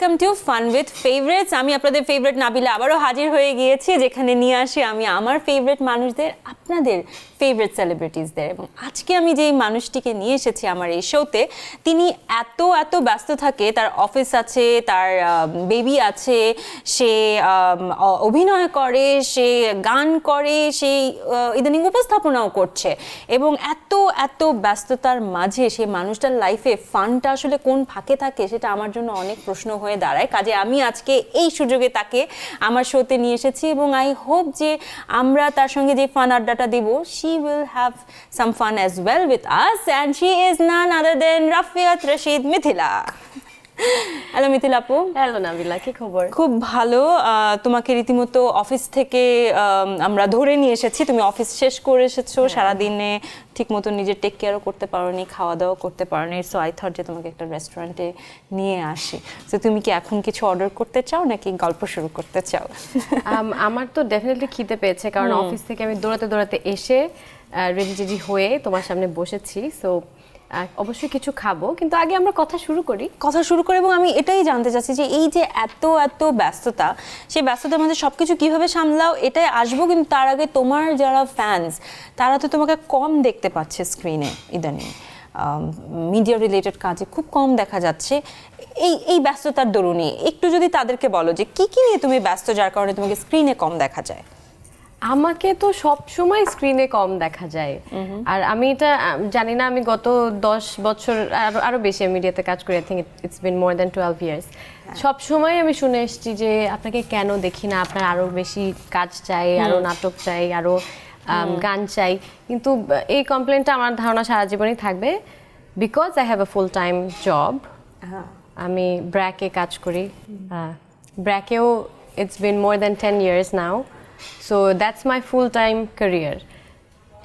Welcome to fun with favourites. আমি আপনাদের favourite Nabila আবারও হাজির হয়ে গিয়েছি, যেখানে নিয়ে আসি আমি আমার ফেভারিট মানুষদের, আপনাদের ফেভারিট সেলিব্রিটিসদের। এবং আজকে আমি যেই মানুষটিকে নিয়ে এসেছি আমার এই শোতে, তিনি এত এত ব্যস্ত থাকে, তার অফিস আছে, তার বেবি আছে, সে অভিনয় করে, সে গান করে, সে ইদানিং উপস্থাপনাও করছে। এবং এত এত ব্যস্ততার মাঝে সেই মানুষটার লাইফে ফানটা আসলে কোন ফাঁকে থাকে সেটা আমার জন্য অনেক প্রশ্ন হয়ে দাঁড়ায়। কাজে আমি আজকে এই সুযোগে তাকে আমার শোতে নিয়ে এসেছি এবং আই হোপ যে আমরা তার সঙ্গে যে ফান আড্ডাটা দিব, she will have some fun as well with us, and she is none other than Rafiat Rashid Mithila. Hello Mithila আপু। হ্যালো নাবিলা, কি খবর? খুব ভালো। তোমাকে রীতিমতো অফিস থেকে আমরা ধরে নিয়ে এসেছি, তুমি অফিস শেষ করে এসেছো, সারাদিনে ঠিক মতো নিজের টেক কেয়ারও করতে পারোনি, খাওয়া দাওয়া করতে পারোনি। সো আই থট যে তোমাকে একটা রেস্টুরেন্টে নিয়ে আসি। তো তুমি কি এখন কিছু অর্ডার করতে চাও নাকি গল্প শুরু করতে চাও? আমার তো ডেফিনেটলি খিদে পেয়েছে, কারণ অফিস থেকে আমি দৌড়াতে দৌড়াতে এসে রেডি হয়ে তোমার সামনে বসেছি। সো অবশ্যই কিছু খাবো, কিন্তু আগে আমরা কথা শুরু করি। এবং আমি এটাই জানতে চাচ্ছি যে এই যে এত এত ব্যস্ততা, সেই ব্যস্ততার মধ্যে সব কিছু কীভাবে সামলাও, এটাই আসবো। কিন্তু তার আগে তোমার যারা ফ্যান্স, তারা তো তোমাকে কম দেখতে পাচ্ছে স্ক্রিনে ইদানিং, মিডিয়া রিলেটেড কাজে খুব কম দেখা যাচ্ছে। এই ব্যস্ততার দরুনই একটু যদি তাদেরকে বলো যে কি কি নিয়ে তুমি ব্যস্ত, যার কারণে তোমাকে স্ক্রিনে কম দেখা যায়। আমাকে তো সব সময় স্ক্রিনে কম দেখা যায়, আর আমি এটা জানি না, আমি গত 10 বছর আরো বেশি মিডিয়াতে কাজ করি। I think it's been more than 12 years. সব সময় আমি শুনে এসেছি যে আপনাকে কেন দেখি না, আপনার আরো বেশি কাজ চাই, আরো নাটক চাই, আরো গান চাই। কিন্তু এই কমপ্লেনটা আমার ধারণা সারা জীবনই থাকবে, because I have a full time job. আমি ব্র্যাকে কাজ করি, ব্র্যাকেও it's been more than 10 years now. So that's my full-time career,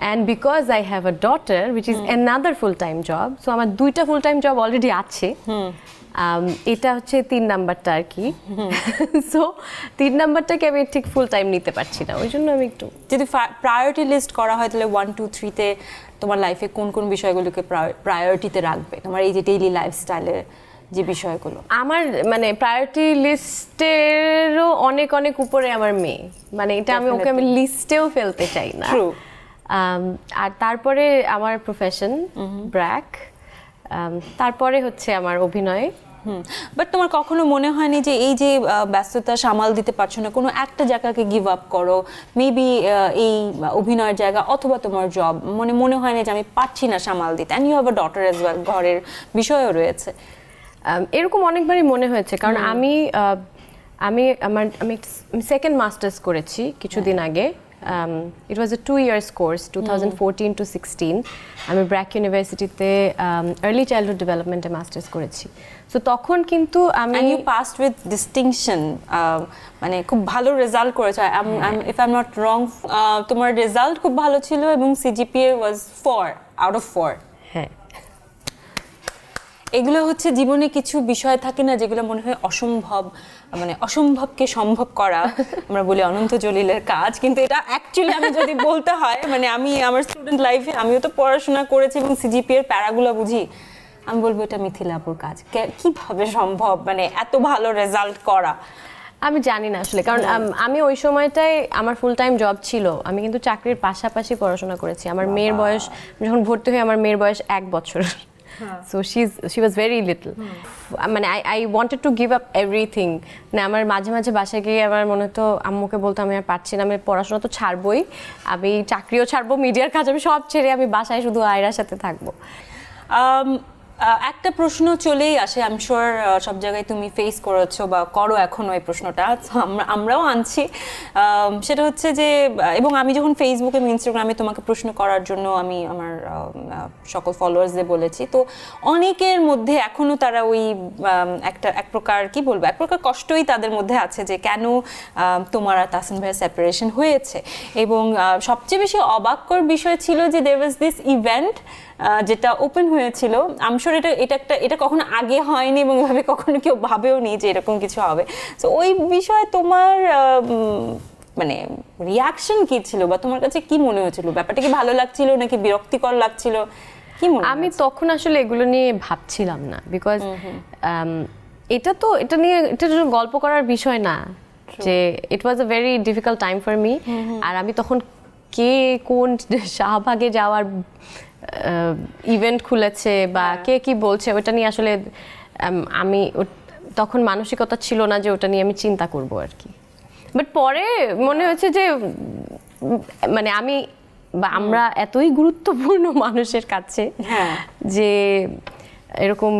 and because I have a daughter, which is another full-time job, so আমার দুইটা full-time job already আছে। এটা হচ্ছে 3 নাম্বারটা আর কি। সো 3 নাম্বারটাকে আমি ঠিক ফুল টাইম নিতে পারছি না, ওই জন্য আমি একটু। যদি প্রায়োরিটি লিস্ট করা হয় তাহলে 1 2 3-তে তোমার লাইফে কোন কোন বিষয়গুলোকে প্রায়োরিটিতে রাখবে, তোমার এই যে ডেইলি লাইফস্টাইলের যে বিষয়গুলো? আমার মানে প্রায়োরিটি লিস্টেরও অনেক অনেক উপরে আমার মেয়ে, মানে এটা ওকে আমি লিস্টেও ফেলতে চাই না। আর তারপরে আমার প্রফেশন ব্র্যাক, তারপরে হচ্ছে আমার অভিনয়। বাট তোমার কখনো মনে হয়নি যে এই যে ব্যস্ততা সামাল দিতে পারছো না, কোনো একটা জায়গাকে গিভ আপ করো, মেবি এই অভিনয়ের জায়গা অথবা তোমার জব, মনে হয় না যে আমি পারছি না সামাল দিতে? And you have a daughter as well, ঘরের বিষয়ও রয়েছে। এরকম অনেকবারই মনে হয়েছে, কারণ আমি সেকেন্ড মাস্টার্স করেছি কিছুদিন আগে। ইট ওয়াজ এ 2 years কোর্স, 2014 to 16। আমি ব্র্যাক ইউনিভার্সিটিতে আর্লি চাইল্ডহুড ডেভেলপমেন্টে মাস্টার্স করেছি। সো তখন কিন্তু আমি ইউ পাসড উইথ ডিস্টিংশন, মানে খুব ভালো রেজাল্ট করেছো। If I am not wrong, তোমার রেজাল্ট খুব ভালো ছিল এবং সিজিপিএ ওয়াজ 4 out of 4। হ্যাঁ, এগুলো হচ্ছে জীবনে কিছু বিষয় থাকে না যেগুলো মনে হয় অসম্ভব, মানে অসম্ভবকে সম্ভব করা, আমরা বলি অনন্ত জলিলের কাজ। কিন্তু এটা অ্যাকচুয়ালি আমি যদি বলতে হয়, মানে আমি আমার স্টুডেন্ট লাইফে আমিও তো পড়াশোনা করেছি এবং সিজিপিএর প্যারাগুলো বুঝি, আমি বলবো এটা মিথিলাপুর কাজ। কিভাবে সম্ভব মানে এত ভালো রেজাল্ট করা? আমি জানি না আসলে, কারণ আমি ওই সময়টায় আমার ফুল টাইম জব ছিল, আমি কিন্তু চাকরির পাশাপাশি পড়াশোনা করেছি। আমার মেয়ের বয়স, যখন ভর্তি হই আমার মেয়ের বয়স 1 বছর। So she was very little. মানে I wanted to give up everything. না, আমার মাঝে মাঝে বাসায় গিয়ে আমার মনে হতো, আম্মুকে বলতো আমি আর পারছি না, আমি পড়াশোনা তো ছাড়বই, আমি চাকরিও ছাড়বো, মিডিয়ার কাজ আমি সব ছেড়ে আমি বাসায় শুধু আয়রার সাথে থাকবো। একটা প্রশ্ন চলেই আসে, আই এম শিওর সব জায়গায় তুমি ফেস করেছো বা করো এখনো এই প্রশ্নটা, আমরাও আনছি। সেটা হচ্ছে যে, এবং আমি যখন ফেসবুকে ইনস্টাগ্রামে তোমাকে প্রশ্ন করার জন্য আমি আমার সকল ফলোয়ার্সদের বলেছি, তো অনেকের মধ্যে এখনো তারা ওই এক প্রকার কি বলবো, এক প্রকার কষ্টই তাদের মধ্যে আছে যে কেন তোমার আর তাহসিন ভাইয়ের সেপারেশন হয়েছে। এবং সবচেয়ে বেশি অবাককর বিষয় ছিল যে দেয়ার ওয়াজ দিস ইভেন্ট যেটা ওপেন হয়েছিল। আই এম শিওর এটা কখনো আগে হয়নি এবং এভাবে কখনো কেউ ভাবেও নি যে এরকম কিছু হবে। সো ওই বিষয়ে তোমার মানে রিয়াকশন কি ছিল, বা তোমার কাছে কি মনে হয়েছিল? ব্যাপারটা কি ভালো লাগছিল নাকি বিরক্তিকর লাগছিল, কি মনে? আমি তখন আসলে এগুলো নিয়ে ভাবছিলাম না, বিকজ এটা নিয়ে এটা তো গল্প করার বিষয় না, যে it was a very difficult time for me. আর আমি তখন কে কোন শাহবাগে যাওয়ার ইভেন্ট খুলেছে বা কে কি বলছে ওটা নিয়ে আসলে আমি তখন মানসিকতা ছিল না যে ওটা নিয়ে আমি চিন্তা করব আর কি। বাট পরে মনে হয়েছে যে মানে আমরা এতই গুরুত্বপূর্ণ মানুষের কাছে যে এরকম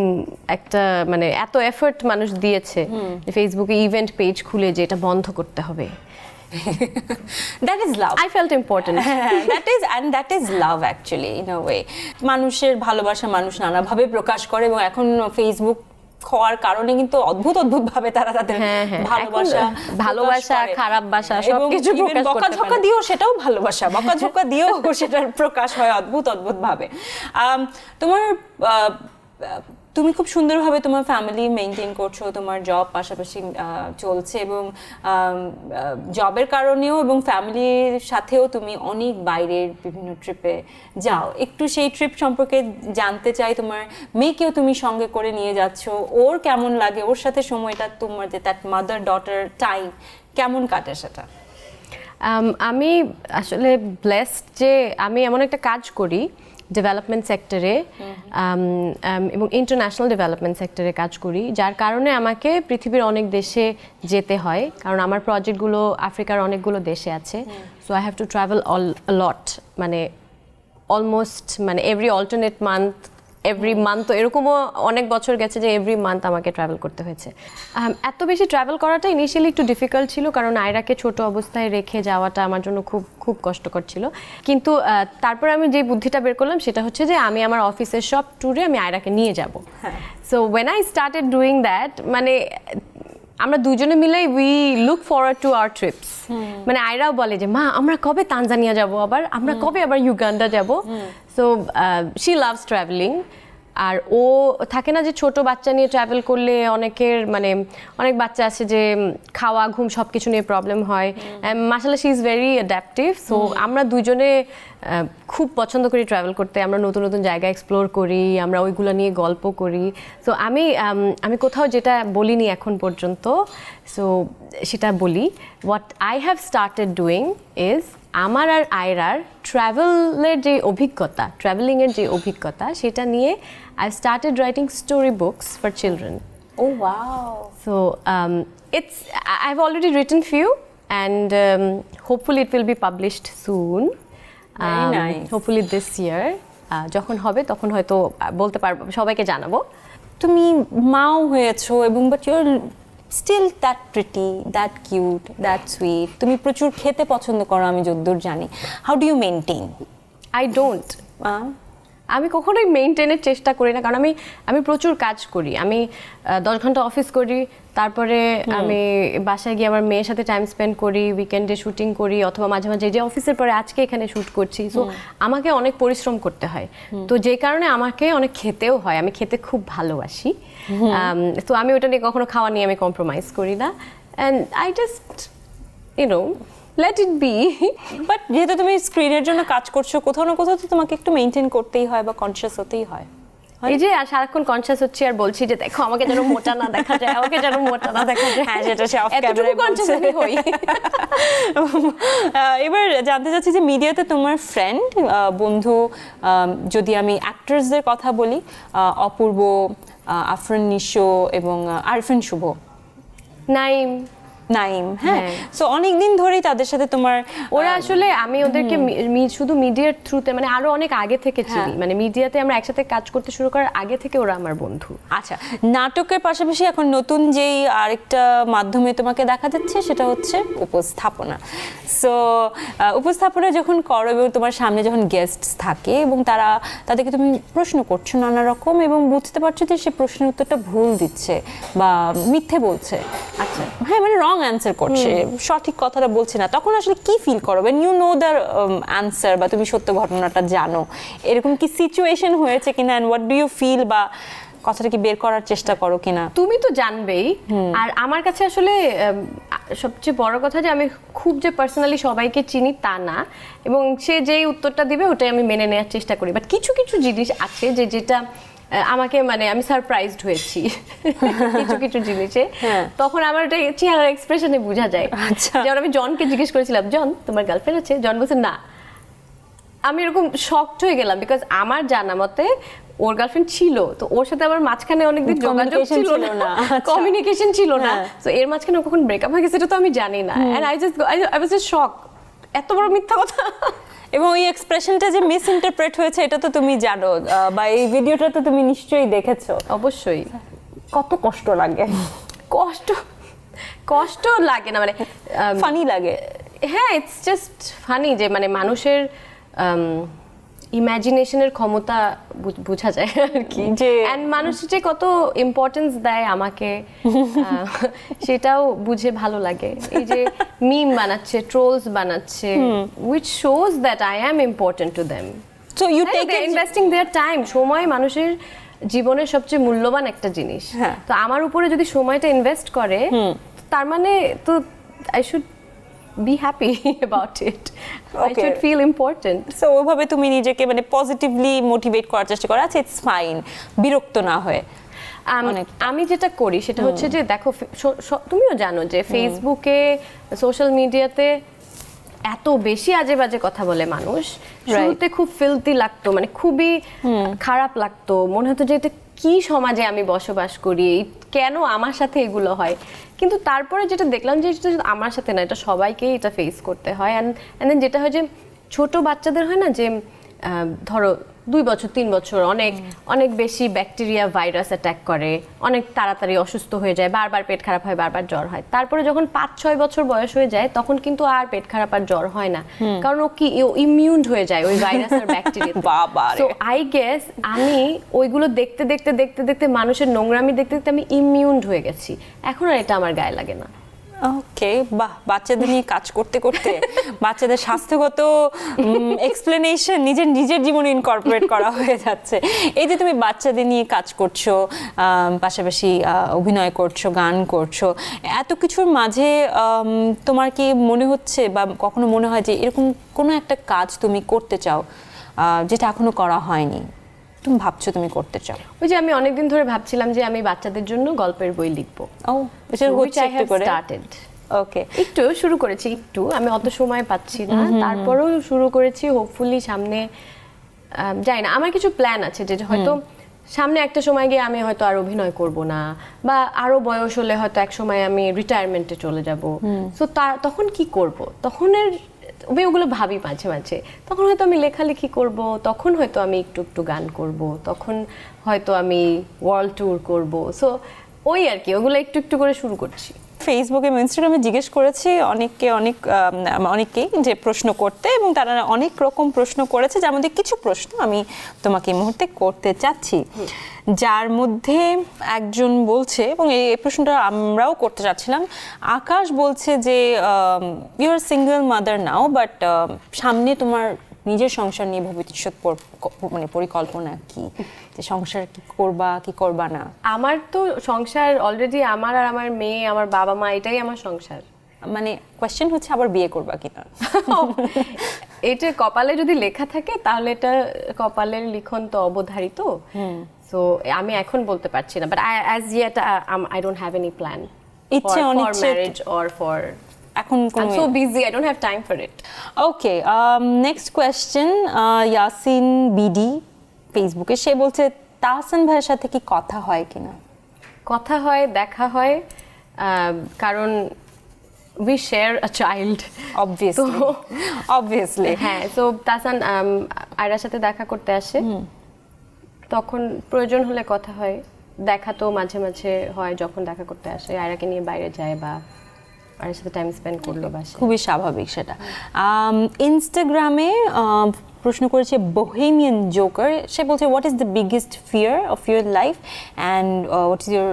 একটা মানে এত এফর্ট মানুষ দিয়েছে ফেসবুকে ইভেন্ট পেজ খুলে যে এটা বন্ধ করতে হবে। That is love. I felt important. That is love actually in a way. মানুষের ভালোবাসা মানুষ নানাভাবে প্রকাশ করে এবং এখন ফেসবুক হওয়ার কারণে কিন্তু অদ্ভুত ভাবে তারা তাদের ভালোবাসা খারাপ বাসা সবকিছু প্রকাশ করতে পারে। বকাঝকা দিয়েও সেটাও ভালোবাসা, বকাঝকা দিয়েও সেটার প্রকাশ হয় অদ্ভুত ভাবে। তোমার তুমি খুব সুন্দরভাবে তোমার ফ্যামিলি মেনটেন করছো, তোমার জব পাশাপাশি চলছে এবং জবের কারণেও এবং ফ্যামিলির সাথেও তুমি অনেক বাইরের বিভিন্ন ট্রিপে যাও। একটু সেই ট্রিপ সম্পর্কে জানতে চাই। তোমার মেয়েকেও তুমি সঙ্গে করে নিয়ে যাচ্ছ, ওর কেমন লাগে, ওর সাথে সময়টা তোমার যে দ্যাট মাদার ডটার টাইম কেমন কাটে সেটা? আমি আসলে ব্লেসড যে আমি এমন একটা কাজ করি ডেভেলপমেন্ট সেক্টরে এবং ইন্টারন্যাশনাল ডেভেলপমেন্ট সেক্টরে কাজ করি, যার কারণে আমাকে পৃথিবীর অনেক দেশে যেতে হয়, কারণ আমার প্রজেক্টগুলো আফ্রিকার অনেকগুলো দেশে আছে। So I have to travel lot, মানে অলমোস্ট মানে এভরি মান্থ তো এরকমও অনেক বছর গেছে যে এভরি মান্থ আমাকে ট্রাভেল করতে হয়েছে। এত বেশি ট্রাভেল করাটা ইনিশিয়ালি একটু ডিফিকাল্ট ছিল, কারণ আয়রাকে ছোট অবস্থায় রেখে যাওয়াটা আমার জন্য খুব খুব কষ্টকর ছিল। কিন্তু তারপর আমি যে বুদ্ধিটা বের করলাম সেটা হচ্ছে যে আমি আমার অফিসের সব ট্যুরে আমি আয়রাকে নিয়ে যাব। So when I started doing that, মানে আমরা দুজনে মিলে we look forward to our trips. মানে আয়রাও বলে যে মা আমরা কবে তানজানিয়া যাব, আমরা কবে আবার ইউগান্ডা যাব। So she loves travelling. আর ও থাকে না যে ছোট বাচ্চা নিয়ে ট্রাভেল করলে অনেক বাচ্চা আছে যে খাওয়া ঘুম সব কিছু নিয়ে প্রবলেম হয়। মাশাআল্লাহ she is very adaptive. So আমরা দুজনে খুব পছন্দ করি ট্রাভেল করতে, আমরা নতুন নতুন জায়গা এক্সপ্লোর করি, আমরা ওইগুলো নিয়ে গল্প করি। সো আমি কোথাও যেটা বলিনি এখন পর্যন্ত, সো সেটা বলি। What I have started doing is আমার আর আয়রার ট্রাভেলিংয়ের যে অভিজ্ঞতা সেটা নিয়ে I started writing storybooks for children. Oh wow! So I've already written few, and hopefully it will be published soon. Very nice. Hopefully this year. যখন হবে তখন হয়তো বলতে পারবো, সবাইকে জানাবো। তুমি মাও হয়েছো এবং but you're still that pretty, that cute, that sweet. তুমি প্রচুর খেতে পছন্দ করো আমি যতদূর জানি। How do you maintain? I don't. আমি কখনোই মেইনটেনের চেষ্টা করি না, কারণ আমি প্রচুর কাজ করি। আমি 10 ঘন্টা অফিস করি, তারপরে আমি বাসায় গিয়ে আমার মেয়ের সাথে টাইম স্পেন্ড করি, উইকেন্ডে শুটিং করি, অথবা মাঝে মাঝে যে অফিসের পরে আজকে এখানে শুট করছি। সো আমাকে অনেক পরিশ্রম করতে হয়, তো যে কারণে আমাকে অনেক খেতেও হয়। আমি খেতে খুব ভালোবাসি, তো আমি ওটা নিয়ে কখনো খাওয়া নিয়ে আমি কম্প্রোমাইজ করি না। And I just let it be. But যেহেতু তুমি স্ক্রিনের জন্য কাজ করছো, কোথাও না কোথাও তো তোমাকে একটু মেনটেন করতেই হয় বা কনসিয়াস হতেই হয়। এই যে সারাক্ষণ কনসিয়াস হচ্ছি আর বলছি যে দেখো আমাকে যেন মোটা না দেখা যায়, আমাকে যেন মোটা না দেখা যায়। হ্যাঁ, যেটা সে অফ ক্যামেরায় কনসিয়াস আমি হই। এবার জানতে চাচ্ছি যে মিডিয়াতে তোমার ফ্রেন্ড বন্ধু, যদি আমি অ্যাক্টরসদের কথা বলি, অপূর্ব, আফরান নিশো এবং আরফিন শুভ, নাইম, হ্যাঁ, সো অনেকদিন ধরেই তাদের সাথে তোমার ওরা আসলে আমি ওদেরকে শুধু মিডিয়ার থ্রুতে, মানে আরো অনেক আগে থেকে চিনি, মানে মিডিয়াতে আমরা একসাথে কাজ করতে শুরু করার আগে থেকে ওরা আমার বন্ধু। আচ্ছা, নাটকের পাশাপাশি এখন নতুন যেই আরেকটা মাধ্যমে তোমাকে দেখা যাচ্ছে সেটা হচ্ছে উপস্থাপনা। সো উপস্থাপনা যখন করো এবং তোমার সামনে যখন গেস্টস থাকে এবং তাদেরকে তুমি প্রশ্ন করছো নানা রকম এবং বুঝতে পারছো যে সে প্রশ্নের উত্তরটা ভুল দিচ্ছে বা মিথ্যে বলছে, আচ্ছা হ্যাঁ মানে রং অ্যান্সার করছে, সঠিক কথাটা বলছে না, তখন আসলে কি ফিল করো when you know the answer বা তুমি সত্য ঘটনাটা জানো? এরকম কি সিচুয়েশন হয়েছে কিনা, and what do you feel, বা কথাটা কি বের করার চেষ্টা করো কিনা? তুমি তো জানবেই। আর আমার কাছে আসলে সবচেয়ে বড় কথা যে আমি খুব যে পার্সোনালি সবাইকে চিনি তা না, এবং সে যেই উত্তরটা দিবে ওটাই আমি মেনে নেওয়ার চেষ্টা করি। বাট কিছু কিছু জিনিস আছে যেটা আমাকে মানে আমি সারপ্রাইজড হয়েছি কিছু কিছু জিনিসে, হ্যাঁ। তখন আমার এটা চেহারার এক্সপ্রেশনে বোঝা যায়। আচ্ছা। যেমন আমি জনকে জিজ্ঞেস করেছিলাম, জন তোমার গার্লফ্রেন্ড আছে? জন বলছে না। আমি এরকম শকড হয়ে গেলাম, বিকজ আমার জানা মতে ওর গার্লফ্রেন্ড ছিল, তো ওর সাথে আমার মাঝখানে অনেকদিন যোগাযোগ Communication ছিল ছিল না, না। আচ্ছা। কমিউনিকেশন ছিল না, হ্যাঁ। তো এর মাঝখানে ও কখন ব্রেকআপ হয়ে গেছে এটা তো আমি জানি না, এন্ড আই ওয়াজ জাস্ট শক, এত বড় মিথ্যা কথা। এবং ওই এক্সপ্রেশনটা যে মিস ইন্টারপ্রেট হয়েছে এটা তো তুমি জানো, বা এই ভিডিওটা তো তুমি নিশ্চয়ই দেখেছো। অবশ্যই কত কষ্ট লাগে, কষ্ট কষ্ট লাগে না, মানে ফানি লাগে। হ্যাঁ, ইটস জাস্ট ফানি যে মানে মানুষের ইমাজিনেশনের ক্ষমতা বোঝা যায় আর কি, যে- এন্ড মানুষ যে কত ইম্পর্টেন্স দেয় আমাকে সেটাও বুঝে ভালো লাগে। এই যে মিম বানাচ্ছে, ট্রোলস বানাচ্ছে, which shows that I am important to them. So you take They're investing their time. সময় মানুষের জীবনের সবচেয়ে মূল্যবান একটা জিনিস। হ্যাঁ। তো আমার উপরে যদি সময়টা ইনভেস্ট করে, তার মানে তো I should be happy about it. I Okay. should feel important. So ওইভাবে তুমি নিজেকে মানে পজিটিভলি মোটিভেট করার চেষ্টা করো, আচ্ছা ইটস ফাইন, বিরক্ত না হয়ে। আমি যেটা করি সেটা হচ্ছে যে দেখো, তুমিও জানো যে ফেসবুকে, সোশ্যাল মিডিয়াতে এত বেশি আজে বাজে কথা বলে মানুষ। শুরুতে খুব ফিলতি লাগতো, মানে খুবই খারাপ লাগতো, মনে হতো যে এটা কি সমাজে আমি বসবাস করি, কেন আমার সাথে এগুলো হয়। কিন্তু তারপরে যেটা দেখলাম যে এটা শুধু আমার সাথে না, এটা সবাইকেই এটা ফেস করতে হয়। অ্যান্ড দেন যেটা হয় যে ছোট বাচ্চাদের হয় না যে ধরো 2 বছর 3 বছর অনেক অনেক বেশি ব্যাকটেরিয়া ভাইরাস অ্যাটাক করে, অনেক তাড়াতাড়ি অসুস্থ হয়ে যায়, বারবার পেট খারাপ হয়, বারবার জ্বর হয়। তারপরে যখন 5-6 বছর বয়স হয়ে যায় তখন কিন্তু আর পেট খারাপ আর জ্বর হয় না, কারণ ও কি ইমিউন হয়ে যায় ওই ভাইরাস আর ব্যাকটেরিয়া। বাবারে। সো আই গেস আমি ওইগুলো দেখতে দেখতে দেখতে দেখতে মানুষের নোংরামি দেখতে দেখতে আমি ইমিউন হয়ে গেছি, এখন আর এটা আমার গায়ে লাগে না। ওকে, বাহ, বাচ্চাদের নিয়ে কাজ করতে করতে বাচ্চাদের স্বাস্থ্যগত এক্সপ্লেনেশন নিজের নিজের জীবনে ইনকর্পোরেট করা হয়ে যাচ্ছে। এই যে তুমি বাচ্চাদের নিয়ে কাজ করছো, পাশাপাশি অভিনয় করছো, গান করছো, এত কিছুর মাঝে তোমার কি মনে হচ্ছে বা কখনো মনে হয় যে এরকম কোনো একটা কাজ তুমি করতে চাও যেটা এখনো করা হয়নি, তুমি ভাবছো তুমি করতে চাও? ওই যে আমি অনেকদিন ধরে ভাবছিলাম যে আমি বাচ্চাদের জন্য গল্পের বই লিখবো। ও, এটা হচ্ছে একটু করে স্টার্টেড, ওকে, একটু শুরু করেছি, একটু আমি অত সময় পাচ্ছি না, তারপরেও শুরু করেছি। হোপফুলি সামনে জানি না, আমার কিছু প্ল্যান আছে যে হয়তো সামনে একটা সময় গিয়ে আমি হয়তো আর অভিনয় করব না, বা আরো বয়স হলে হয়তো এক সময় আমি রিটায়ারমেন্টে চলে যাব। সো তখন কি করব, তখনের আমি ওগুলো ভাবি মাঝে মাঝে। তখন হয়তো আমি লেখালেখি করব, তখন হয়তো আমি একটু একটু গান করব, তখন হয়তো আমি ওয়ার্ল্ড ট্যুর করব। সো ওই আর কি, ওগুলো একটু একটু করে শুরু করছি। ফেসবুকে এবং ইনস্টাগ্রামে জিজ্ঞেস করেছি অনেককেই যে প্রশ্ন করতে, এবং তারা অনেক রকম প্রশ্ন করেছে, যার মধ্যে কিছু প্রশ্ন আমি তোমাকে এই মুহূর্তে করতে চাচ্ছি। যার মধ্যে একজন বলছে, এবং এই প্রশ্নটা আমরাও করতে চাচ্ছিলাম, আকাশ বলছে যে you are single mother now, but সামনে তোমার নিজের সংসার নিয়ে ভবিষ্যৎ মানে পরিকল্পনা কি, যে সংসার কি করবা কি করবা না? আমার তো সংসার অলরেডি, আমার আর আমার মেয়ে, আমার বাবা মা, এটাই আমার সংসার। মানে কোয়েশ্চেন হচ্ছে আবার বিয়ে করবা কিনা। এটা কপালে যদি লেখা থাকে তাহলে এটা কপালের লিখন তো অবধারিত। সো আমি এখন বলতে পারছি না, but as yet I don't have any plan ইচ্ছে ফর অনিচ্ছে ম্যারেজ অর ফর, এখন I am so busy, I don't have time for it. Okay, next question, Yasin BD ফেসবুকে, সে বলছে তাহসান ভাইয়ের সাথে কি কথা হয় কিনা? কথা হয়, দেখা হয়, কারণ we share a child, obviously. হ্যাঁ। তো তাহসান আয়রার সাথে দেখা করতে আসে, তখন প্রয়োজন হলে কথা হয়। দেখা তো মাঝে মাঝে হয়, যখন দেখা করতে আসে আয়রাকে নিয়ে বাইরে যায় বা আয়রার সাথে টাইম স্পেন্ড করলো বাসে। খুবই স্বাভাবিক সেটা। ইনস্টাগ্রামে প্রশ্ন করেছে বোহেমিয়ান জোকার, সে বলছে what is the biggest fear of your life and what is your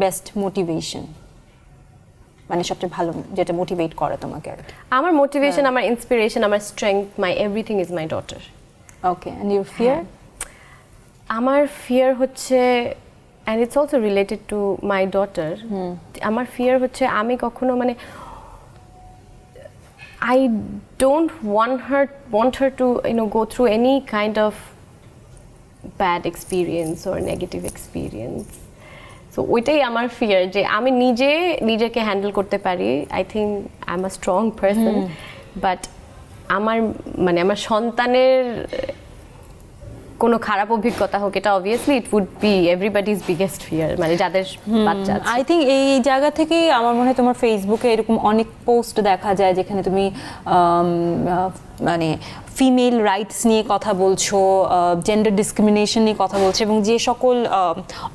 best motivation, মানে সবচেয়ে ভালো যেটা মোটিভেট করে তোমাকে আর কি। আমার মোটিভেশন, আমার ইন্সপিরেশন, আমার strength, my everything is my daughter. Okay, and your fear? আমার ফিয়ার হচ্ছে, and it's also related to my daughter, আমার ফিয়ার হচ্ছে আমি কখনো মানে I don't want her to go through any kind of bad experience or negative experience. So ওইটাই আমার fear, যে আমি নিজেকে হ্যান্ডেল করতে পারি। I think I am a strong person, but আমার সন্তানের কোনো খারাপ অভিজ্ঞতা হোক, এটা obviously it would be everybody's biggest fear, মানে যাদের বাচ্চা আছে। আই থিঙ্ক এই জায়গা থেকে আমার মনে হয় তোমার ফেসবুকে এরকম অনেক পোস্ট দেখা যায় যেখানে তুমি মানে ফিমেল রাইটস নিয়ে কথা বলছো, জেন্ডার ডিসক্রিমিনেশন নিয়ে কথা বলছো, এবং যে সকল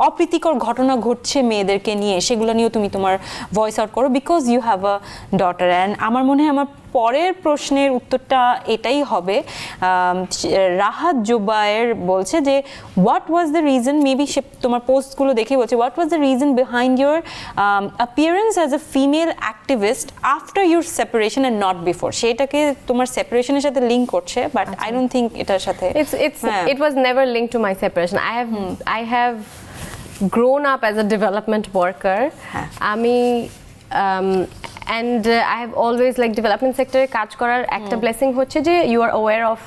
অপ্রীতিকর ঘটনা ঘটছে মেয়েদেরকে নিয়ে সেগুলো নিয়েও তুমি তোমার ভয়েস আউট করো, because you have a daughter. And আমার মনে হয় আমার পরের প্রশ্নের উত্তরটা এটাই হবে। রাহাত জুবায়ের বলছে যে what was the reason, maybe সে তোমার পোস্টগুলো দেখে বলছে, what was the reason behind your appearance as a female activist after your separation and not before. সেটাকে তোমার সেপারেশনের সাথে লিঙ্ক করছে, বাট আই ডোন্ট থিঙ্ক এটার সাথে। It was never linked to my separation. I have grown up as a development worker. আমি and I have always like development sector কাজ করার একটা blessing হচ্ছে যে you are aware of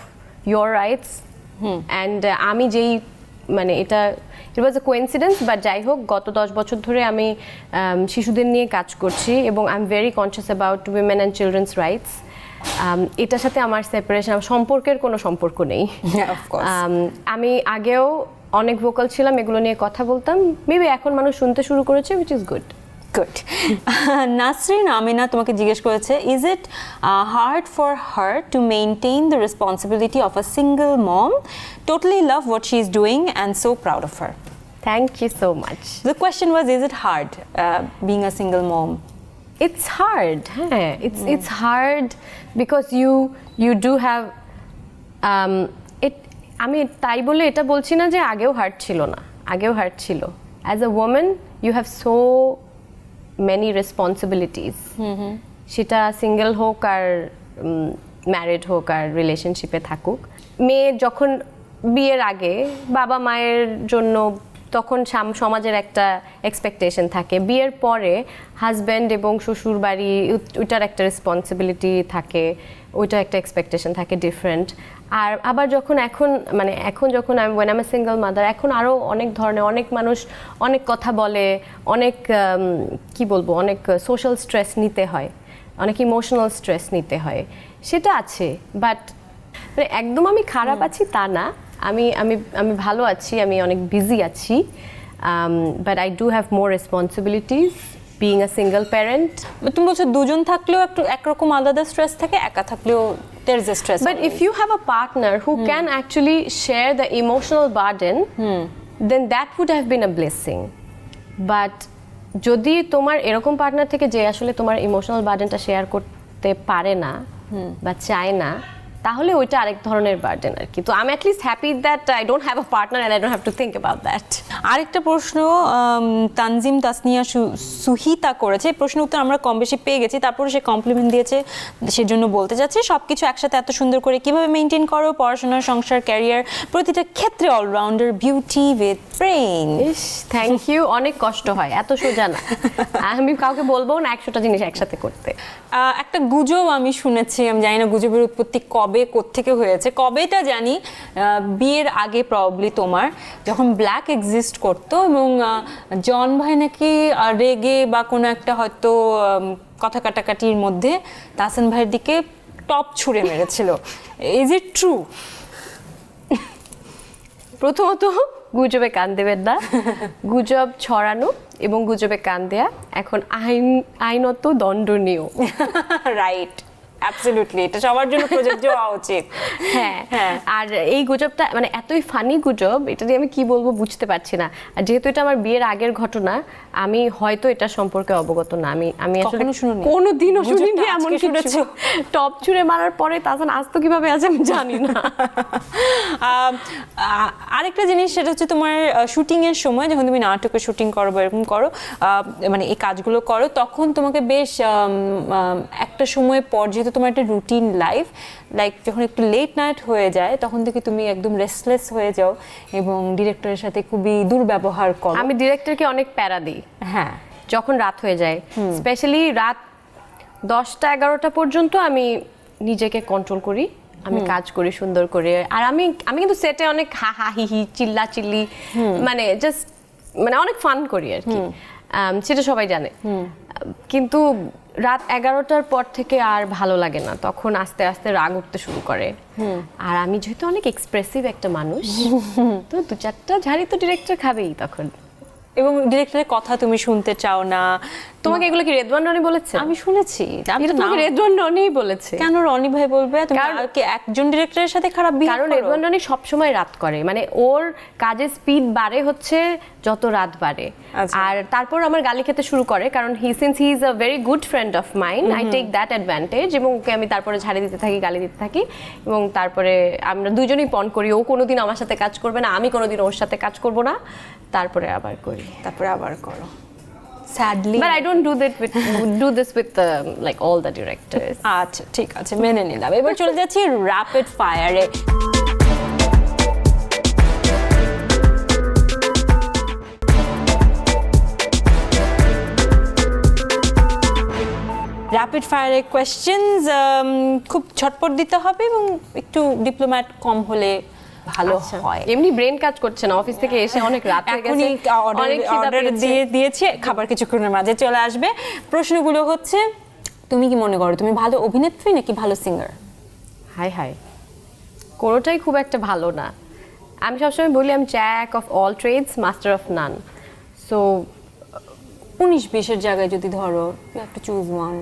your rights, and আমি যেই মানে এটা it was a coincidence, but যাই হোক গত 10 বছর ধরে আমি শিশুদের নিয়ে কাজ করছি এবং I am very conscious about women and children's rights. এটার সাথে আমার সেপারেশন সম্পর্কের কোনো সম্পর্ক নেই। আমি আগেও অনেক ভোকাল ছিলাম, এগুলো নিয়ে কথা বলতাম, মেবি এখন মানুষ শুনতে শুরু করেছে, which is good. Good. Nasrin Amina তোমাকে জিজ্ঞেস করেছে, is it hard for her to maintain the responsibility of a single mom, totally love what she is doing and so proud of her? Thank you so much. The question was, is it hard being a single mom? It's hard. It's hard because you do have it. আমি তাই বলে এটা বলছি না যে আগেও hard ছিল না, আগেও হার্ড ছিল। As a woman you have so many responsibilities. সেটা সিঙ্গেল হোক আর ম্যারিড হোক আর রিলেশনশিপে থাকুক। মেয়ে যখন বিয়ের আগে বাবা মায়ের জন্য তখন সমাজের একটা এক্সপেকটেশন থাকে, বিয়ের পরে হাজব্যান্ড এবং শ্বশুর বাড়ি ওইটার একটা রেসপন্সিবিলিটি থাকে, ওইটার একটা এক্সপেকটেশন থাকে ডিফারেন্ট। আর আবার যখন এখন যখন when I'm a single mother, এখন আরও অনেক ধরনের অনেক মানুষ অনেক কথা বলে, অনেক কি বলবো, অনেক সোশ্যাল স্ট্রেস নিতে হয়, অনেক ইমোশনাল স্ট্রেস নিতে হয়, সেটা আছে। বাট একদম আমি খারাপ আছি তা না, আমি আমি আমি ভালো আছি, আমি অনেক বিজি আছি, but I do have more responsibilities being a single parent. তুমি বলছো দুজন থাকলেও একটু একরকম আলাদা স্ট্রেস থাকে, একা থাকলেও there is a stress. But if you have a partner who can actually share the emotional burden, then that would have been a blessing. But যদি তোমার এরকম পার্টনার থেকে যে আসলে তোমার ইমোশনাল বার্ডেনটা শেয়ার করতে পারে না বা চায় না, তাহলে ওইটা আরেক ধরনের বার্ডেন আর কি। তো আমি at least happy that I don't have a partner and I don't have to think about that. আরেকটা প্রশ্ন তানজিম তাসনিয়া সুহিতা করেছে, প্রশ্ন উত্তর আমরা কম বেশি পেয়ে গেছি, তারপরে সে কমপ্লিমেন্ট দিয়েছে, সেজন্য বলতে যাচ্ছে সব কিছু একসাথে এত সুন্দর করে কিভাবে মেনটেন করো, পড়াশোনা, সংসার, ক্যারিয়ার, প্রতিটা ক্ষেত্রে allrounder, beauty with brain. Thank you. অনেক কষ্ট হয়, এত সোজা না। আমি কাউকে বলবো না 100টা জিনিস একসাথে করতে। একটা গুজব আমি শুনেছি, আমি জানি না গুজবের উৎপত্তি কবে কোত্থেকে হয়েছে, কবেটা জানি, বিয়ের আগে প্রবাবলি তোমার যখন ব্ল্যাক এক্সিস্ট করতো এবং জন ভাই নাকি রেগে বা কোনো একটা হয়তো কথা কাটাকাটির মধ্যে তাহসান ভাইয়ের দিকে টপ ছুঁড়ে মেরেছিল। Is it true? প্রথমত গুজবে কান দেবেন না, গুজব ছড়ানো এবং গুজবে কান দেয়া এখন আইনত দণ্ডনীয়। রাইট, অ্যাবসলিউটলি, এটা সবার জন্য প্রযোজ্য হওয়া উচিত। হ্যাঁ, আর এই গুজবটা মানে এতই ফানি গুজব, এটা দিয়ে আমি কি বলবো বুঝতে পারছি না। আর যেহেতু এটা আমার বিয়ের আগের ঘটনা, আমি হয়তো এটা সম্পর্কে অবগত না। আমি আসলে কোনোদিনও শুনিনি এমন কিছু। টপ ছুঁড়ে মারার পরে তাহসান আস্ত কিভাবে আছে আমি জানি না। আরেকটা জিনিস, সেটা হচ্ছে তোমার শুটিং এর সময় যখন তুমি নাটকের শুটিং করো বা এরকম করো, মানে এই কাজগুলো করো, তখন তোমাকে বেশ একটা সময় পর, যেহেতু তোমার একটা রুটিন লাইফ, লাইক যখন একটু লেট নাইট হয়ে যায় তখন থেকে তুমি একদম রেস্টলেস হয়ে যাও এবং ডিরেক্টরের সাথে খুবই দুর্ব্যবহার করো। আমি ডিরেক্টরকে অনেক প্যারা দিই, হ্যাঁ, যখন রাত হয়ে যায়, স্পেশালি রাত 10টা 11টা পর্যন্ত আমি নিজেকে কন্ট্রোল করি। আমি কাজ করি সুন্দর করে, আর আমি কিন্তু সেটে অনেক হা হা হি হি চিল্লা চিল্লি মানে জাস্ট মানে অনেক ফান করি আর কি, সেটা সবাই জানে। কিন্তু রাত 11টার পর থেকে আর ভালো লাগে না, তখন আস্তে আস্তে রাগ উঠতে শুরু করে। আর আমি যেহেতু অনেক এক্সপ্রেসিভ একটা মানুষ, তো 2-4টা ঝাড়ি তো ডিরেক্টর খাবেই তখন। এবং ডিরেক্টরের কথা তুমি শুনতে চাও না। তোমাকে এগুলো কি রেদওয়ান রনি বলেছে? আমি শুনেছি, আমি তো তোমাকে রেদওয়ান রনিই বলেছে। কেন রনি ভাই বলবে? তুমি কি একজন ডিরেক্টরের সাথে খারাপ বিহেভ করো? কারণ রেদওয়ান রনি সবসময় রাত করে, মানে ওর কাজের স্পিড বাড়ে হচ্ছে যত রাত বাড়ে। আর তারপর আমার গালি খেতে শুরু করে, কারণ since he is a very good friend of mine, I take that advantage, এবং ওকে আমি তারপরে ঝাড়ি দিতে থাকি, গালি দিতে থাকি, এবং তারপরে আমরা দুজনেই পণ করি। ও কোনোদিন আমার সাথে কাজ করবে না, আমি কোনোদিন ওর সাথে কাজ করব না, তারপরে আবার করি, তারপরে আবার করো। Sadly, but I don't do this with like all the directors. আচ্ছা ঠিক আছে, মেনে নিলাম। এবার চলে যাচ্ছি র্যাপিড ফায়ারে। র্যাপিড ফায়ারে কোয়েশ্চেনস খুব ঝটপট দিতে হবে এবং একটু ডিপ্লোম্যাট কম হলে ভালো হয়। এমনি ব্রেন কাজ করছে না, অফিস থেকে এসে অনেক রাত হয়ে গেছে, অনেক অর্ডার দিয়েছি, খাবার কিছুক্ষণের মাঝে চলে আসবে। প্রশ্নগুলো হচ্ছে, তুমি কি মনে করো তুমি ভালো অভিনেত্রী নাকি ভালো সিঙ্গার? হাই হাই, কোনোটাই খুব একটা ভালো না। আমি সবসময় বলি আমি jack of all trades master of none. So 19-20-এর জায়গায় যদি ধরো you have to choose one.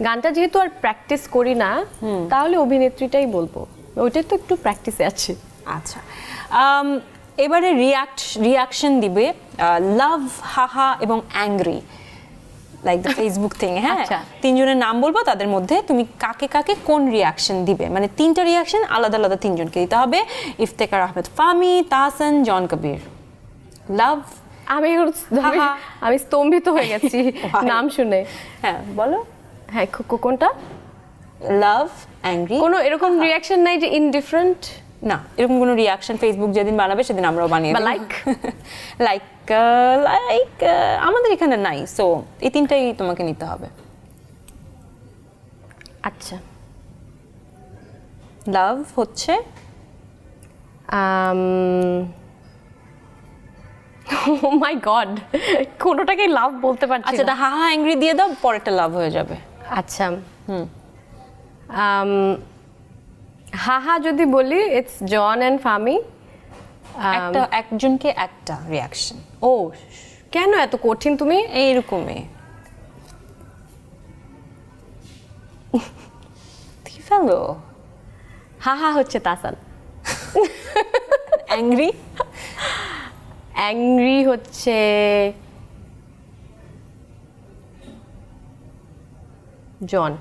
গানটা যেহেতু আর প্র্যাকটিস করি না, তাহলে অভিনেত্রীটাই বলবো, ওইটাই তো একটু প্র্যাকটিসে আছে। আচ্ছা, এবারে রিয়াকশন দিবে লাভ, হাহা এবং angry, like the Facebook thing. হ্যাঁ, তিনজনের নাম বলবো, তাদের মধ্যে তুমি কাকে কাকে কোন রিয়াকশন দিবে, মানে 3টা রিয়াকশন আলাদা আলাদা 3জনকে দিতে হবে। ইফতেখার আহমেদ ফামি, তাহসান, জন কবির। লাভ, আমি স্তম্ভিত হয়ে গেছি নাম শুনে। হ্যাঁ বলো। হ্যাঁ, কোনটা? লাভ, অ্যাংরি। কোনো এরকম রিয়াকশন নাই যে ইনডিফারেন্ট? না, এরকম কোনো রিয়াকশন ফেসবুক যেদিন বানাবে সেদিন আমরাও বানিয়ে দেব। লাইক লাইক আমাদের এখানে নাই, সো এই 3টাই তোমাকে নিতে হবে। আচ্ছা, লাভ হচ্ছে ও মাই গড, কোনোটাকে লাভ বলতে পারছি না। আচ্ছা, এটা হাহা অ্যাংরি দিয়ে দাও, পরেরটা লাভ হয়ে যাবে। আচ্ছা, হাহা যদি বলি, ইটস জন অ্যান্ড ফামি। একজনকে একটা রিয়াকশন। ও কেন এত কঠিন তুমি? এইরকমই ঠিক ফেলো। হাহা হচ্ছে তাসান। অ্যাংরি? অ্যাংরি হচ্ছে জন।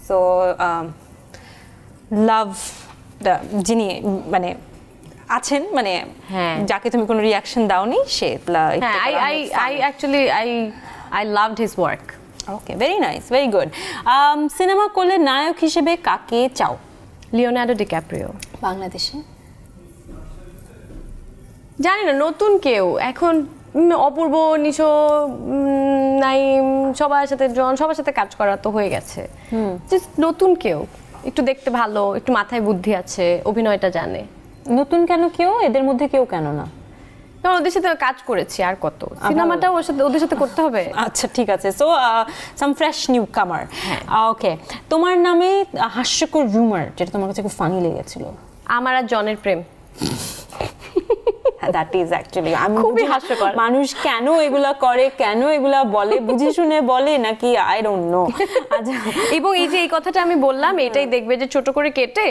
সো লাভ যিনি মানে আছেন, মানে যাকে তুমি কোনো রিয়াকশন দাওনি সে। হ্যাঁ, I loved his work. Okay, very nice, very good. Cinema করলে নায়ক হিসেবে কাকে চাও? Leonardo DiCaprio. বাংলাদেশে জানি না, নতুন কেউ এখন অপূর্ব, নিশো, নাইম, সবার সাথে কাজ করা তো হয়ে গেছে। জাস্ট নতুন কেউ, একটু দেখতে ভালো, একটু মাথায় বুদ্ধি আছে, অভিনয়টা জানে। নতুন কেন কেউ? এদের মধ্যে কেউ কেন না? কারণ ওদের সাথে কাজ করেছি, আর কত সিনেমাটাও ওদের সাথে করতে হবে। আচ্ছা ঠিক আছে, সো সাম ফ্রেশ নিউ কামার। ওকে, তোমার নামে হাস্যকর রুমার যেটা তোমার কাছে খুব ফানি লেগেছিল? আমার আর জনের প্রেম। দ্যাট ইজ অ্যাকচুয়ালি খুবই হাস্যকর। মানুষ কেন এগুলা করে, কেন এগুলা বলে, বুঝে শুনে বলে নাকি আই ডোন্ট নো। এবং এই যে এই কথাটা আমি বললাম, এটাই দেখবে যে ছোট করে কেটে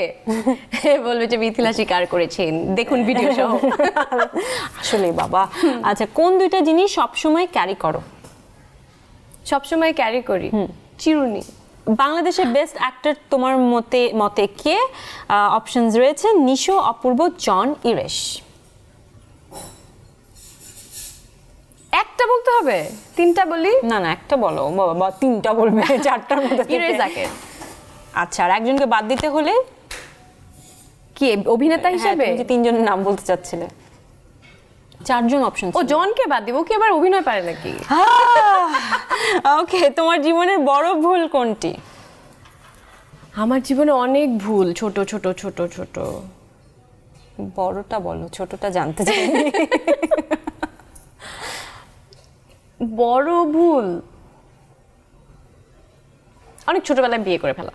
বলবে যে মিথিলা স্বীকার করেছেন, দেখুন ভিডিও সহ। আসলে বাবা। আচ্ছা, কোন 2টা জিনিস সবসময় ক্যারি করো? সবসময় ক্যারি করি চিরুনি। বাংলাদেশের বেস্ট অ্যাক্টর তোমার মতে কে? অপশনস রয়েছে নিশো, অপূর্ব, জন, ইরেশ। একটা বলতে হবে? 3টা বলি? না না, একটা বলো বাবা, 3টা বলবে 4টার মধ্যে। ইরেজাকে। আচ্ছা, আর একজনকে বাদ দিতে হলে কি অভিনেতা হিসেবে? তুমি যে 3জনের নাম বলতে চাচ্ছিলে, 4জন অপশন। ও জনকে বাদ দিব, কি আবার অভিনয় পারে নাকি? ওকে, তোমার জীবনের বড় ভুল কোনটি? আমার জীবনে অনেক ভুল, ছোট ছোট ছোট ছোট। বড়টা বলো, ছোটটা জানতে চাই। বড় ভুল, অনেক ছোটবেলায় বিয়ে করে ফেলা।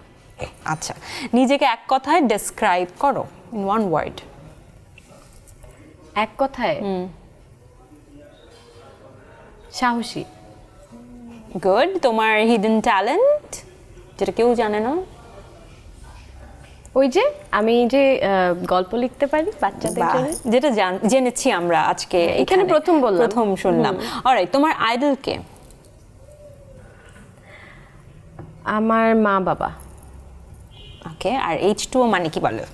আচ্ছা, নিজেকে এক কথায় ডেসক্রাইব করো, ইন ওয়ান ওয়ার্ড। এক কথায় সাহসী। গুড। তোমার হিডেন ট্যালেন্ট যেটা কেউ জানে না? ওই যে আমি যে গল্প লিখতে পারি বাচ্চাদের বাহ, জন্য। যেটা জেনেছি আমরা আজকে এখানে প্রথম বললাম। প্রথম শুনলাম। অলরাইট, তোমার আইডল কে? আমার মা বাবা। ওকে, আর H2O মানে কি বলো?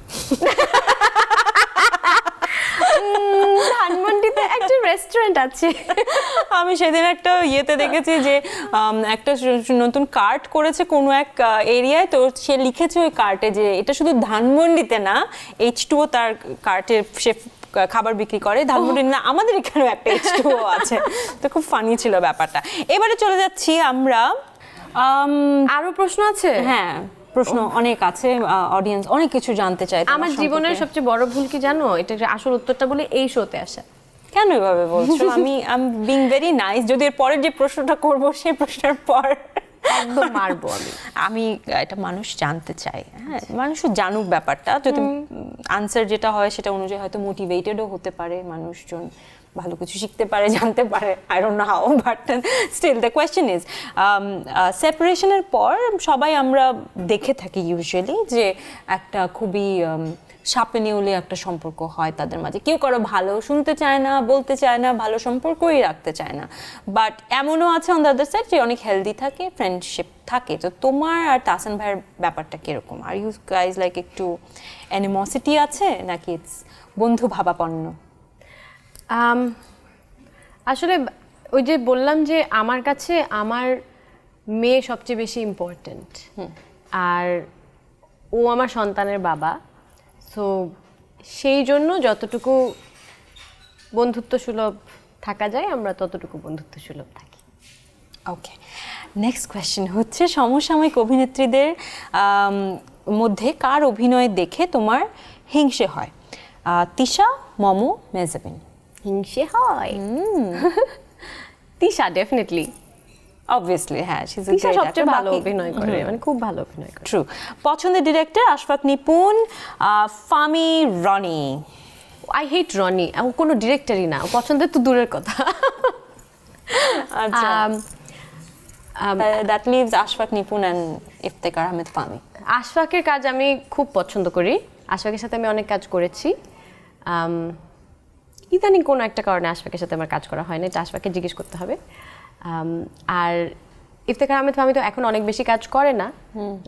ধানমন্ডিতে একটা রেস্টুরেন্ট আছে। আমি সেদিন একটা ইয়েতে দেখেছি যে একটা নতুন কার্ট করেছে কোনো এক এরিয়ায়, তো সে লিখেছে ওই কার্টে যে এটা শুধু ধানমন্ডিতে না, H2O তার কার্টে সে খাবার বিক্রি করে। ধানমন্ডি না, আমাদের এখানেও একটা H2O আছে। তো খুব ফানি ছিল ব্যাপারটা। এবারে চলে যাচ্ছি আমরা। আরো প্রশ্ন আছে? হ্যাঁ, প্রশ্ন অনেক আছে, অডিয়েন্স অনেক কিছু জানতে চায় তোমার আমার সম্পর্কে। জীবনের সবচেয়ে বড় ভুল কি জানো? এটা আসল উত্তরটা বলে এই শোতে আসা। কেন এভাবে বলছো? আমি বিং ভেরি নাইস। যদি এর পরের যে প্রশ্নটা করব সেই প্রশ্নের পর একদম মারবো আমি। আমি এটা মানুষ জানতে চাই, হ্যাঁ, মানুষ জানুক ব্যাপারটা। যদি আনসার যেটা হয় সেটা অনুযায়ী হয়তো মোটিভেটেডও হতে পারে, মানুষজন ভালো কিছু শিখতে পারে, জানতে পারে। I don't know how, but still the question is, সেপারেশনের পর সবাই আমরা দেখে থাকি ইউজুয়ালি যে একটা খুবই সাপে নেউলে একটা সম্পর্ক হয় তাদের মাঝে। কেউ কারো ভালো শুনতে চায় না, বলতে চায় না, ভালো সম্পর্কই রাখতে চায় না। বাট এমনও আছে অন দ্য আদার সাইড যে অনেক হেলদি থাকে, ফ্রেন্ডশিপ থাকে। তো তোমার আর তাহসান ভাইয়ের ব্যাপারটা কিরকম? আর ইউ গাইজ লাইক একটু অ্যানিমসিটি আছে নাকি ইটস বন্ধু ভাবাপন্ন? আসলে ওই যে বললাম যে আমার কাছে আমার মেয়ে সবচেয়ে বেশি ইম্পর্ট্যান্ট, আর ও আমার সন্তানের বাবা। সো সেই জন্য যতটুকু বন্ধুত্ব সুলভ থাকা যায় আমরা ততটুকু বন্ধুত্ব সুলভ থাকি। ওকে, নেক্সট কোয়েশ্চেন হচ্ছে, সমসাময়িক অভিনেত্রীদের মধ্যে কার অভিনয় দেখে তোমার হিংসে হয়? তিশা, মমো, মেহজাবিন? হিংসে হয় তিশা, ডেফিনেটলি। অবভিয়াসলি, হ্যাঁ, তিশা সবচেয়ে ভালো অভিনয় করে, মানে খুব ভালো অভিনয় করে। ট্রু। পছন্দের director Ashfaque Nipun, Fahmi, Roni? I hate Roni. ও কোনো ডিরেক্টরই না, ও পছন্দের তো দূরের কথা। আচ্ছা, that leaves Ashfaque Nipun and Iftekhar Ahmed Fahmi. আশফাকের কাজ আমি খুব পছন্দ করি, আশফাকের সাথে আমি অনেক কাজ করেছি। ইদানিং কোনো একটা কারণে আশফাকের সাথে আমার কাজ করা হয় না, এটা আশফাককে জিজ্ঞেস করতে হবে। আর ইফতেখার আহমেদ ফামি তো এখন অনেক বেশি কাজ করে না,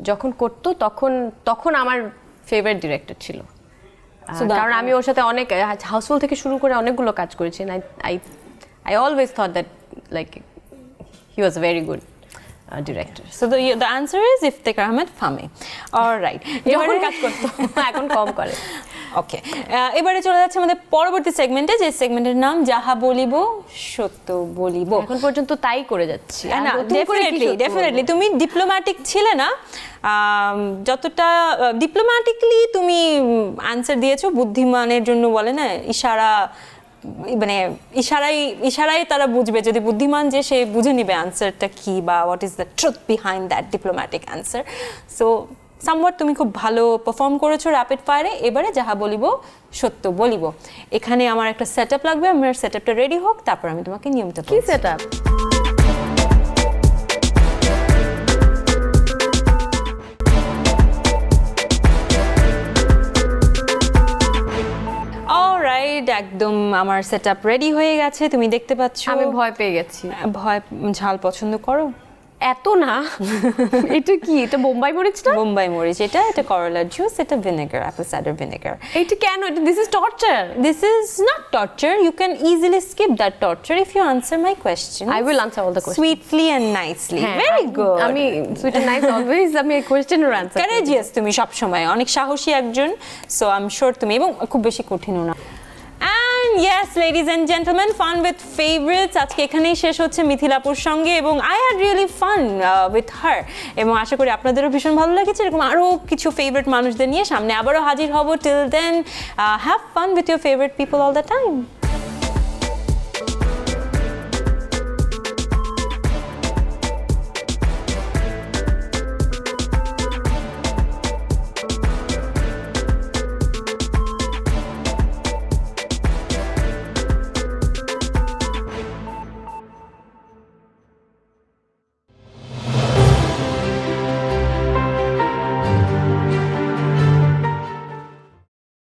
যখন করতো তখন আমার ফেভারিট ডিরেক্টর ছিল। কারণ আমি ওর সাথে অনেক হাউসফুল থেকে শুরু করে অনেকগুলো কাজ করেছি। I always thought that like he was very good director. So the answer is Iftekhar Ahmed Fahmi. Alright. যখন কাজ করতো, এখন কম করে। ওকে, এবারে চলে যাচ্ছে আমাদের পরবর্তী সেগমেন্টে, যে সেগমেন্টের নাম যাহা বলিব সত্য বলিব। এখন পর্যন্ত তাই করে যাচ্ছি। না, ডেফিনেটলি তুমি ডিপ্লোম্যাটিক ছিলে না, যতটা ডিপ্লোম্যাটিকলি তুমি আনসার দিয়েছো। বুদ্ধিমানের জন্য বলে না, ইশারা, মানে ইশারাই তারা বুঝবে। যদি বুদ্ধিমান যে সে বুঝে নিবে আনসারটা কি বা what is the truth behind that diplomatic answer. So somewhat তুমি খুব ভালো পারফর্ম করেছো র্যাপিড ফায়ারে। এবারে যাহা বলিব সত্য বলিব। এখানে আমার একটা সেট আপ লাগবে, আমার সেট আপটা রেডি হোক, তারপর আমি তোমাকে নিয়মিত কি সেট আপ? অলরাইট, একদম আমার সেট আপ রেডি হয়ে গেছে, তুমি দেখতে পাচ্ছ। আমি ভয় পেয়ে গেছি। ভয়, ঝাল পছন্দ করো? এত না। এটা কি? এটা বোম্বাই মরিচ না? বোম্বাই মরিচ, এটা করলার জুস, এটা ভিনেগার, অ্যাপল সাইডার ভিনেগার। এটা কেন? This is torture. This is not torture. You can easily skip that torture if you answer my questions. I will answer all the questions Sweetly and nicely. হ্যাঁ, Very good. আমি sweet and nice always, আমি কোশ্চেনের answer. Courageous তুমি সব সময়, অনেক সাহসী একজন। So I'm sure তুমি, এবং খুব বেশি কঠিনও না। And yes, ladies and gentlemen, fun with favorites আজকে এখানেই শেষ হচ্ছে মিথিলাপুর সঙ্গে এবং I had really fun with her এবং আশা করি আপনাদেরও ভীষণ ভালো লেগেছে এরকম আরও কিছু ফেভারিট মানুষদের নিয়ে সামনে আবারও হাজির হব till then have fun with your favorite people all the time